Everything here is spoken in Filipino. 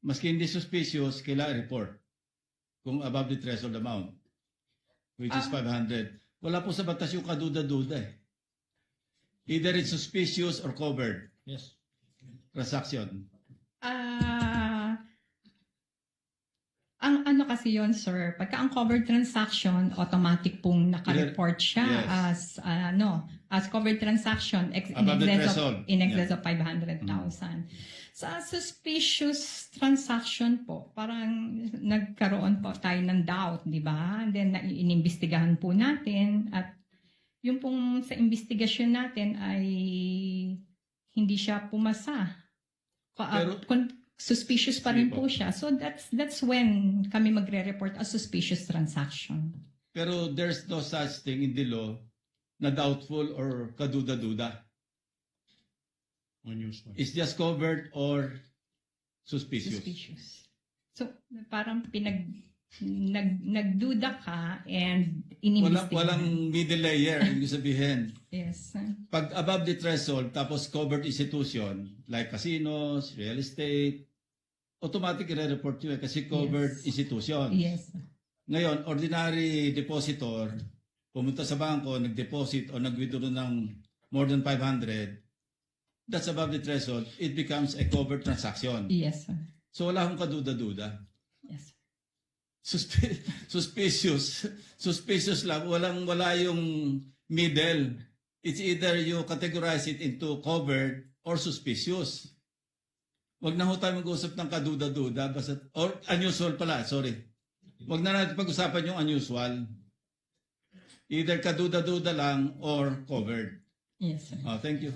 maski hindi suspicious, kailangan report kung above the threshold amount, which is 500. Wala po sa batas yung kaduda-duda eh. Either it's suspicious or covered Yes. transaction. Ang ano kasi yon sir, pagka ang covered transaction, automatic pong naka-report siya Yes. as covered transaction Above the threshold. in excess of 500,000. Sa suspicious transaction po, parang nagkaroon po tayo ng doubt, di ba? And then iniimbestigahan po natin at yung pong sa investigasyon natin ay hindi siya pumasa. Pero- Suspicious pa rin po siya. So that's when kami magre-report as suspicious transaction. Pero there's no such thing in the law na doubtful or kaduda-duda. Unusual. It's just covered or suspicious. Suspicious. So parang nagduda ka and inimbestigahan. Walang middle layer, ibig sabihin. Yes. Pag above the threshold, tapos covered institution, like casinos, real estate, automatic i-report nyo kasi covered Yes. institution. Yes. Ngayon, ordinary depositor, pumunta sa bangko, nag-deposit o nag-withdraw ng more than 500, that's above the threshold, it becomes a covered transaction. Yes. Sir. So wala akong kaduda-duda. Yes. Suspicious lang. Wala yung middle. It's either you categorize it into covered or suspicious. Wag na ho tayo mag-usap ng kaduda-duda. Or unusual pala, sorry. Wag na natin pag-usapan yung unusual. Either kaduda-duda lang or covered. Yes. Sir. Thank you.